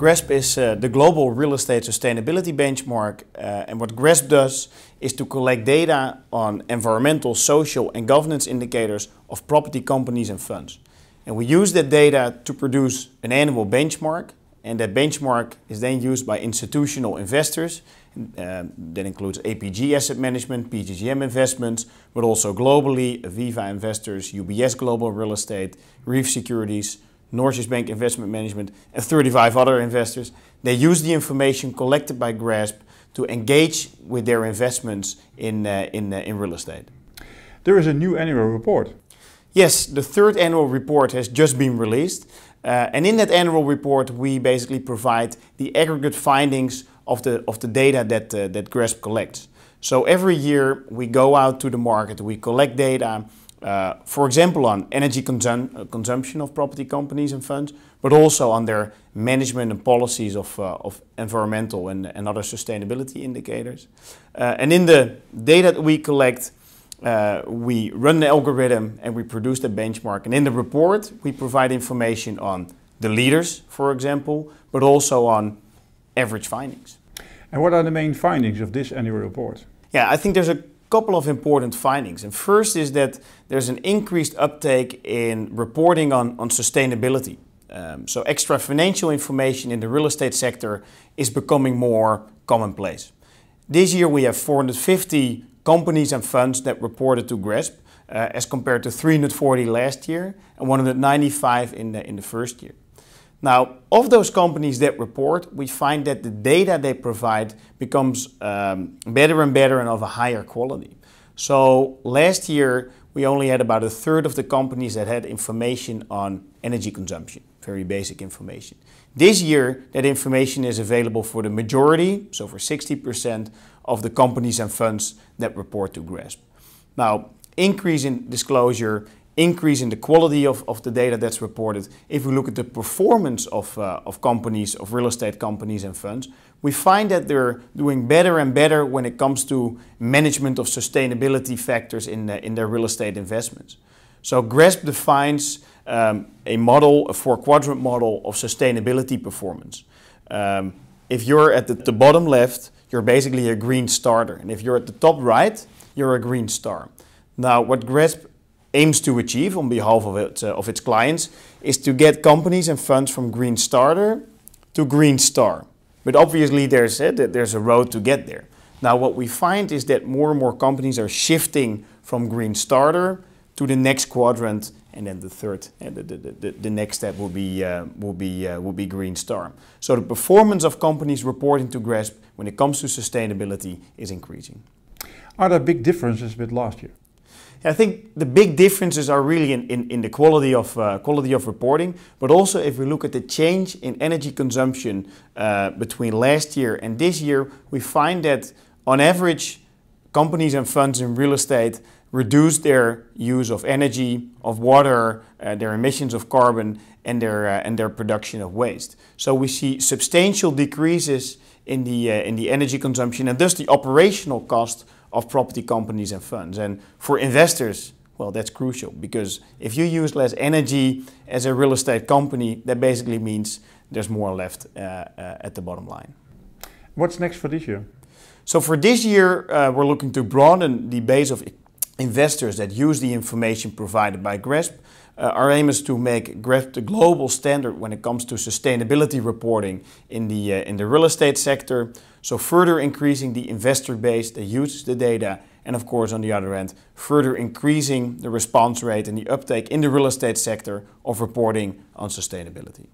GRESB is the global real estate sustainability benchmark, and what GRESB does is to collect data on environmental, social and governance indicators of property companies and funds. And we use that data to produce an annual benchmark, and that benchmark is then used by institutional investors. That includes APG Asset Management, PGGM Investments, but also globally, Aviva Investors, UBS Global Real Estate, Reef Securities, Norges Bank Investment Management, and 35 other investors. They use the information collected by GRESB to engage with their investments in real estate. There is a new annual report. Yes, the third annual report has just been released. And in that annual report, we basically provide the aggregate findings of the data that GRESB collects. So every year we go out to the market, we collect data, for example, on energy consumption of property companies and funds, but also on their management and policies of environmental and other sustainability indicators. And in the data that we collect, we run the algorithm and we produce the benchmark. And in the report, we provide information on the leaders, for example, but also on average findings. And what are the main findings of this annual report? Yeah, I think there's a couple of important findings. And first is that there's an increased uptake in reporting on sustainability. So extra financial information in the real estate sector is becoming more commonplace. This year we have 450 companies and funds that reported to GRESB, as compared to 340 last year and 195 in the first year. Now, of those companies that report, we find that the data they provide becomes better and better and of a higher quality. So last year, we only had about a third of the companies that had information on energy consumption, very basic information. This year, that information is available for the majority, so for 60% of the companies and funds that report to GRESB. Now, increase in disclosure, increase in the quality of the data that's reported. If we look at the performance of companies, of real estate companies and funds, we find that they're doing better and better when it comes to management of sustainability factors in their real estate investments. So GRESB defines a model, a four-quadrant model of sustainability performance. If you're at the bottom left, you're basically a green starter. And if you're at the top right, you're a green star. Now, what GRESB aims to achieve on behalf of its clients is to get companies and funds from green starter to green star. But obviously there's a road to get there. Now what we find is that more and more companies are shifting from green starter to the next quadrant, and then the third, the next step will be green star. So the performance of companies reporting to GRESB when it comes to sustainability is increasing. Are there big differences with last year? I think the big differences are really in the quality of reporting, but also if we look at the change in energy consumption between last year and this year, we find that on average companies and funds in real estate reduce their use of energy, of water, their emissions of carbon, and their production of waste. So we see substantial decreases in the energy consumption and thus the operational cost of property companies and funds. And for investors, well, that's crucial, because if you use less energy as a real estate company, that basically means there's more left at the bottom line. What's next for this year? So for this year, we're looking to broaden the base of investors that use the information provided by GRESB. Our aim is to make GRESB the global standard when it comes to sustainability reporting in the real estate sector. So further increasing the investor base that uses the data, and of course on the other end, further increasing the response rate and the uptake in the real estate sector of reporting on sustainability.